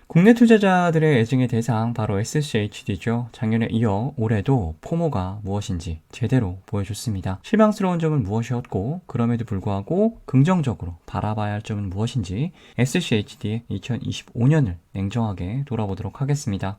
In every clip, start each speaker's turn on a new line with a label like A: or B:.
A: 국내 투자자들의 애증의 대상 바로 SCHD죠. 작년에 이어 올해도 포모가 무엇인지 제대로 보여줬습니다. 실망스러운 점은 무엇이었고 그럼에도 불구하고 긍정적으로 바라봐야 할 점은 무엇인지 SCHD의 2025년을 냉정하게 돌아보도록 하겠습니다.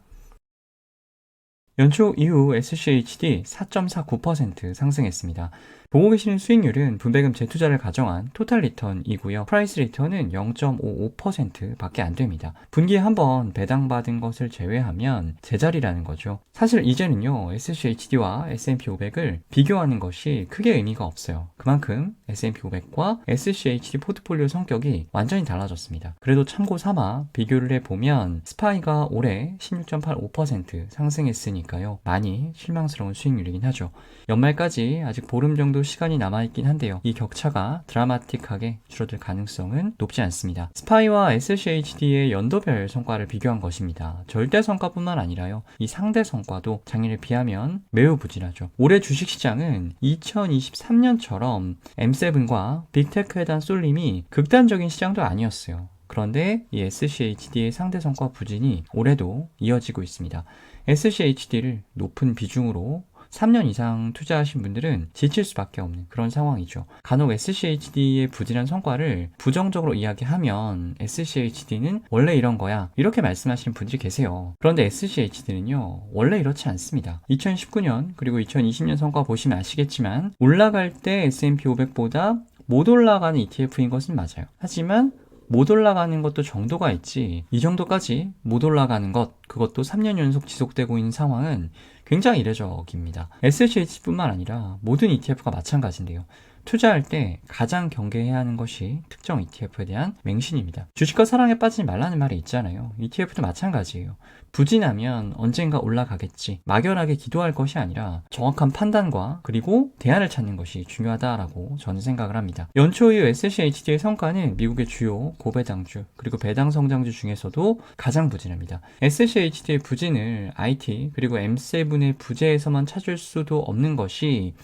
A: 연초 이후 SCHD 4.49% 상승했습니다. 보고 계시는 수익률은 분배금 재투자를 가정한 토탈 리턴이고요. 프라이스 리턴은 0.55% 밖에 안 됩니다. 분기에 한번 배당받은 것을 제외하면 제자리라는 거죠. 사실 이제는요, SCHD와 S&P 500을 비교하는 것이 크게 의미가 없어요. 그만큼 S&P 500과 SCHD 포트폴리오 성격이 완전히 달라졌습니다. 그래도 참고 삼아 비교를 해보면 스파이가 올해 16.85% 상승했으니까요. 많이 실망스러운 수익률이긴 하죠. 연말까지 아직 보름 정도 시간이 남아있긴 한데요. 이 격차가 드라마틱하게 줄어들 가능성은 높지 않습니다. 스파이와 SCHD의 연도별 성과를 비교한 것입니다. 절대 성과뿐만 아니라요. 이 상대 성과도 작년에 비하면 매우 부진하죠. 올해 주식시장은 2023년처럼 M7과 빅테크에 대한 쏠림이 극단적인 시장도 아니었어요. 그런데 이 SCHD의 상대 성과 부진이 올해도 이어지고 있습니다. SCHD를 높은 비중으로 3년 이상 투자하신 분들은 지칠 수밖에 없는 그런 상황이죠. 간혹 SCHD의 부진한 성과를 부정적으로 이야기하면 SCHD는 원래 이런 거야 이렇게 말씀하시는 분들이 계세요. 그런데 SCHD는요 원래 이렇지 않습니다. 2019년 그리고 2020년 성과 보시면 아시겠지만 올라갈 때 S&P 500보다 못 올라가는 ETF인 것은 맞아요. 하지만 못 올라가는 것도 정도가 있지 이 정도까지 못 올라가는 것 그것도 3년 연속 지속되고 있는 상황은 굉장히 이례적입니다. SCH뿐만 아니라 모든 ETF가 마찬가지인데요. 투자할 때 가장 경계해야 하는 것이 특정 ETF에 대한 맹신입니다. 주식과 사랑에 빠지지 말라는 말이 있잖아요. ETF도 마찬가지예요. 부진하면 언젠가 올라가겠지. 막연하게 기도할 것이 아니라 정확한 판단과 그리고 대안을 찾는 것이 중요하다라고 저는 생각을 합니다. 연초 이후 SCHD의 성과는 미국의 주요 고배당주 그리고 배당 성장주 중에서도 가장 부진합니다. SCHD의 부진을 IT 그리고 M7의 부재에서만 찾을 수도 없는 것이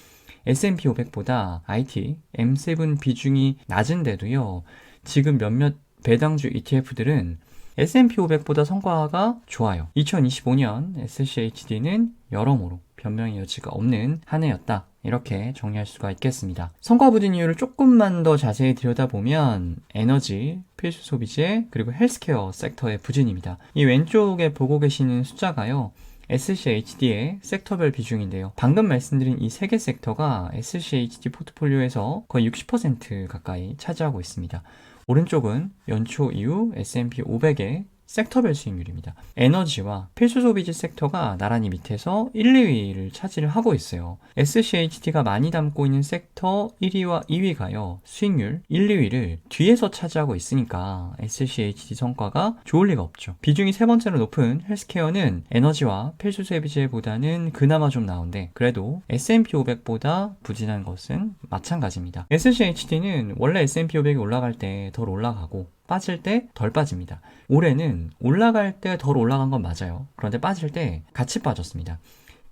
A: S&P 500보다 IT, M7 비중이 낮은데도요. 지금 몇몇 배당주 ETF들은 S&P 500보다 성과가 좋아요. 2025년 SCHD는 여러모로 변명의 여지가 없는 한 해였다. 이렇게 정리할 수가 있겠습니다. 성과 부진 이유를 조금만 더 자세히 들여다보면 에너지, 필수 소비재, 그리고 헬스케어 섹터의 부진입니다. 이 왼쪽에 보고 계시는 숫자가요. SCHD의 섹터별 비중인데요. 방금 말씀드린 이 세 개 섹터가 SCHD 포트폴리오에서 거의 60% 가까이 차지하고 있습니다. 오른쪽은 연초 이후 S&P 500의 섹터별 수익률입니다. 에너지와 필수 소비재 섹터가 나란히 밑에서 1, 2위를 차지를 하고 있어요. SCHD가 많이 담고 있는 섹터 1위와 2위가요. 수익률 1, 2위를 뒤에서 차지하고 있으니까 SCHD 성과가 좋을 리가 없죠. 비중이 세 번째로 높은 헬스케어는 에너지와 필수 소비재보다는 그나마 좀 나은데 그래도 S&P 500보다 부진한 것은 마찬가지입니다. SCHD는 원래 S&P 500이 올라갈 때 덜 올라가고 빠질 때 덜 빠집니다. 올해는 올라갈 때 덜 올라간 건 맞아요. 그런데 빠질 때 같이 빠졌습니다.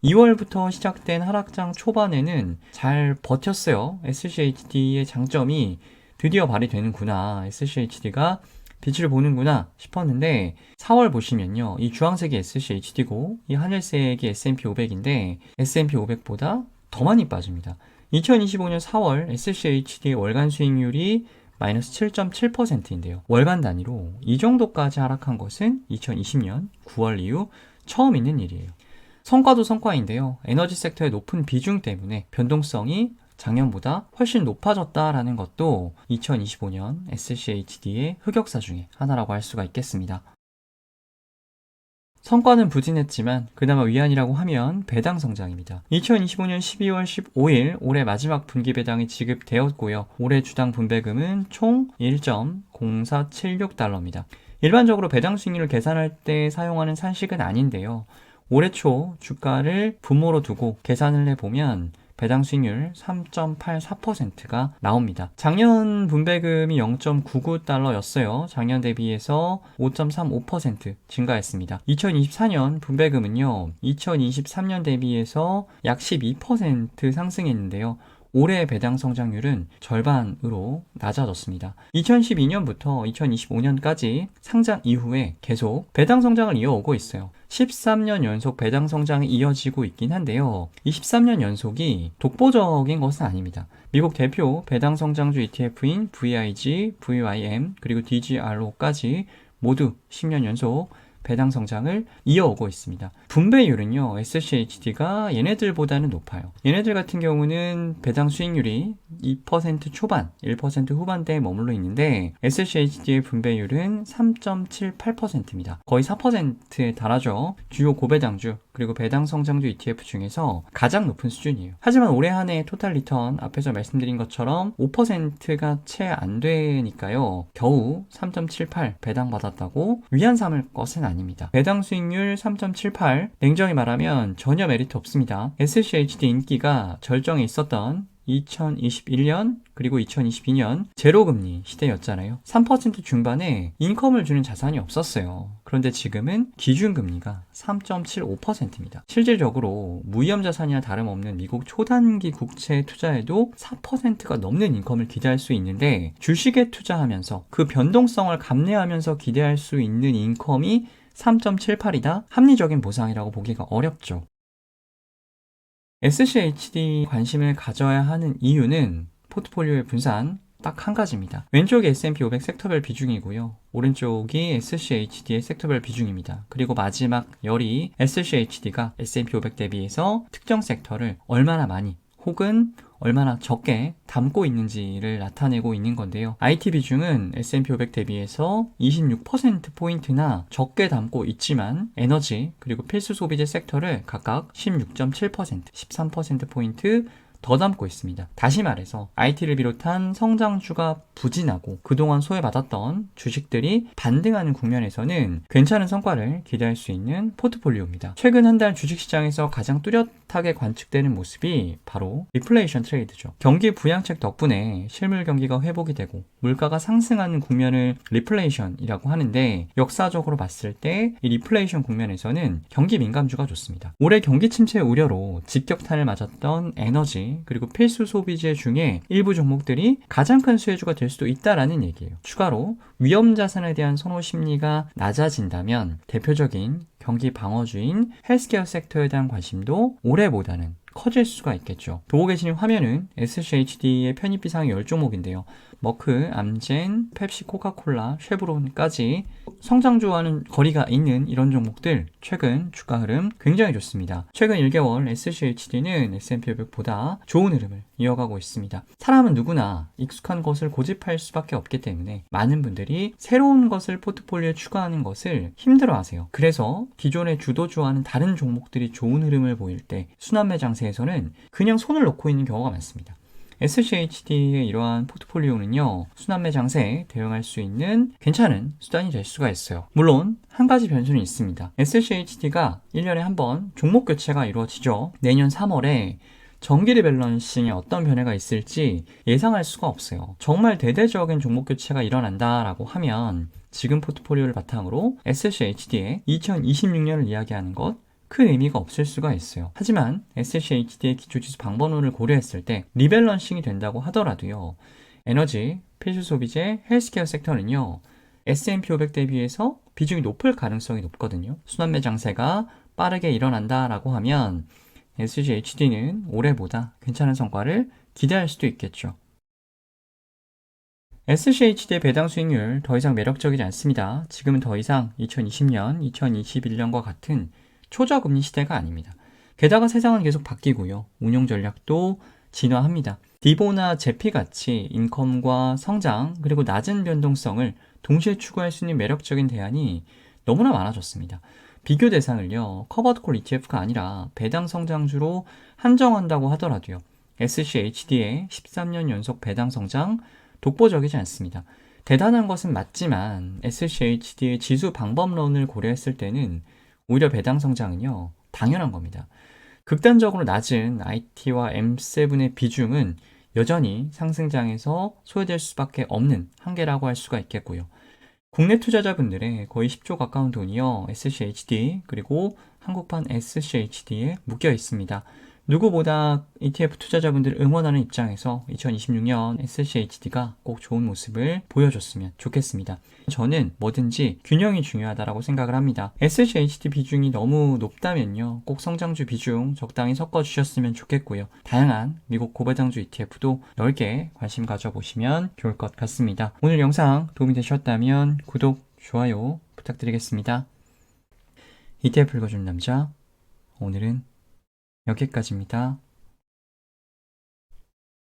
A: 2월부터 시작된 하락장 초반에는 잘 버텼어요. SCHD의 장점이 드디어 발휘되는구나. SCHD가 빛을 보는구나 싶었는데 4월 보시면요. 이 주황색이 SCHD고 이 하늘색이 S&P 500인데 S&P 500보다 더 많이 빠집니다. 2025년 4월 SCHD의 월간 수익률이 마이너스 7.7%인데요. 월간 단위로 이 정도까지 하락한 것은 2020년 9월 이후 처음 있는 일이에요. 성과도 성과인데요. 에너지 섹터의 높은 비중 때문에 변동성이 작년보다 훨씬 높아졌다라는 것도 2025년 SCHD의 흑역사 중에 하나라고 할 수가 있겠습니다. 성과는 부진했지만 그나마 위안이라고 하면 배당 성장입니다. 2025년 12월 15일 올해 마지막 분기 배당이 지급되었고요. 올해 주당 분배금은 총 1.0476달러입니다. 일반적으로 배당 수익률을 계산할 때 사용하는 산식은 아닌데요. 올해 초 주가를 분모로 두고 계산을 해보면 배당 수익률 3.84%가 나옵니다. 작년 분배금이 0.99달러였어요. 작년 대비해서 5.35% 증가했습니다. 2024년 분배금은요. 2023년 대비해서 약 12% 상승했는데요. 올해 배당 성장률은 절반으로 낮아졌습니다. 2012년부터 2025년까지 상장 이후에 계속 배당 성장을 이어오고 있어요. 13년 연속 배당 성장이 이어지고 있긴 한데요. 이 13년 연속이 독보적인 것은 아닙니다. 미국 대표 배당 성장주 ETF인 VIG, VYM, 그리고 DGRO까지 모두 10년 연속 배당 성장을 이어오고 있습니다. 분배율은요, SCHD가 얘네들보다는 높아요. 얘네들 같은 경우는 배당 수익률이 2% 초반, 1% 후반대에 머물러 있는데 SCHD의 분배율은 3.78%입니다. 거의 4%에 달하죠. 주요 고배당주 그리고 배당 성장주 ETF 중에서 가장 높은 수준이에요. 하지만 올해 한 해 토탈 리턴 앞에서 말씀드린 것처럼 5%가 채 안 되니까요. 겨우 3.78 배당 받았다고 위안 삼을 것은 아닙니다. 배당 수익률 3.78 냉정히 말하면 전혀 메리트 없습니다. SCHD 인기가 절정에 있었던 2021년 그리고 2022년 제로금리 시대였잖아요. 3% 중반에 인컴을 주는 자산이 없었어요. 그런데 지금은 기준금리가 3.75%입니다. 실질적으로 무위험 자산이나 다름없는 미국 초단기 국채에 투자해도 4%가 넘는 인컴을 기대할 수 있는데 주식에 투자하면서 그 변동성을 감내하면서 기대할 수 있는 인컴이 3.78이다? 합리적인 보상이라고 보기가 어렵죠. SCHD 관심을 가져야 하는 이유는 포트폴리오의 분산 딱 한 가지입니다. 왼쪽이 S&P 500 섹터별 비중이고요. 오른쪽이 SCHD의 섹터별 비중입니다. 그리고 마지막 열이 SCHD가 S&P 500 대비해서 특정 섹터를 얼마나 많이 혹은 얼마나 적게 담고 있는지를 나타내고 있는 건데요. IT 비중은 S&P 500 대비해서 26%포인트나 적게 담고 있지만 에너지 그리고 필수 소비재 섹터를 각각 16.7%, 13%포인트 더 담고 있습니다. 다시 말해서 IT를 비롯한 성장주가 부진하고 그동안 소외받았던 주식들이 반등하는 국면에서는 괜찮은 성과를 기대할 수 있는 포트폴리오입니다. 최근 한 달 주식시장에서 가장 뚜렷하게 관측되는 모습이 바로 리플레이션 트레이드죠. 경기 부양책 덕분에 실물 경기가 회복이 되고 물가가 상승하는 국면을 리플레이션이라고 하는데 역사적으로 봤을 때 이 리플레이션 국면에서는 경기 민감주가 좋습니다. 올해 경기 침체 우려로 직격탄을 맞았던 에너지 그리고 필수 소비재 중에 일부 종목들이 가장 큰 수혜주가 될 수도 있다라는 얘기예요. 추가로 위험 자산에 대한 선호 심리가 낮아진다면 대표적인 경기 방어주인 헬스케어 섹터에 대한 관심도 올해보다는 커질 수가 있겠죠. 보고 계시는 화면은 SCHD의 편입비상의 10종목인데요. 머크, 암젠, 펩시, 코카콜라, 쉐브론까지 성장주와는 거리가 있는 이런 종목들 최근 주가 흐름 굉장히 좋습니다. 최근 1개월 SCHD는 S&P 500보다 좋은 흐름을 이어가고 있습니다. 사람은 누구나 익숙한 것을 고집할 수밖에 없기 때문에 많은 분들이 새로운 것을 포트폴리오에 추가하는 것을 힘들어하세요. 그래서 기존의 주도주와는 다른 종목들이 좋은 흐름을 보일 때 순환매 장세에서는 그냥 손을 놓고 있는 경우가 많습니다. SCHD의 이러한 포트폴리오는요, 순환매 장세에 대응할 수 있는 괜찮은 수단이 될 수가 있어요. 물론 한 가지 변수는 있습니다. SCHD가 1년에 한 번 종목 교체가 이루어지죠. 내년 3월에 정기 리밸런싱에 어떤 변화가 있을지 예상할 수가 없어요. 정말 대대적인 종목 교체가 일어난다라고 하면 지금 포트폴리오를 바탕으로 SCHD의 2026년을 이야기하는 것 큰 의미가 없을 수가 있어요. 하지만 SCHD의 기초지수 방번호를 고려했을 때 리밸런싱이 된다고 하더라도요. 에너지, 필수 소비재, 헬스케어 섹터는요. S&P 500 대비해서 비중이 높을 가능성이 높거든요. 순환매 장세가 빠르게 일어난다라고 하면 SCHD는 올해보다 괜찮은 성과를 기대할 수도 있겠죠. SCHD의 배당 수익률 더 이상 매력적이지 않습니다. 지금은 더 이상 2020년, 2021년과 같은 초저금리 시대가 아닙니다. 게다가 세상은 계속 바뀌고요. 운용 전략도 진화합니다. 디보나 제피 같이 인컴과 성장 그리고 낮은 변동성을 동시에 추구할 수 있는 매력적인 대안이 너무나 많아졌습니다. 비교 대상을요. 커버드콜 ETF가 아니라 배당 성장주로 한정한다고 하더라도요. SCHD의 13년 연속 배당 성장 독보적이지 않습니다. 대단한 것은 맞지만 SCHD의 지수 방법론을 고려했을 때는 오히려 배당 성장은요, 당연한 겁니다. 극단적으로 낮은 IT와 M7의 비중은 여전히 상승장에서 소외될 수밖에 없는 한계라고 할 수가 있겠고요. 국내 투자자분들의 거의 10조 가까운 돈이요, SCHD 그리고 한국판 SCHD에 묶여 있습니다. 누구보다 ETF 투자자분들을 응원하는 입장에서 2026년 SCHD가 꼭 좋은 모습을 보여줬으면 좋겠습니다. 저는 뭐든지 균형이 중요하다고 생각을 합니다. SCHD 비중이 너무 높다면요, 꼭 성장주 비중 적당히 섞어주셨으면 좋겠고요. 다양한 미국 고배당주 ETF도 넓게 관심 가져보시면 좋을 것 같습니다. 오늘 영상 도움이 되셨다면 구독, 좋아요 부탁드리겠습니다. ETF 읽어주는 남자, 오늘은 여기까지입니다.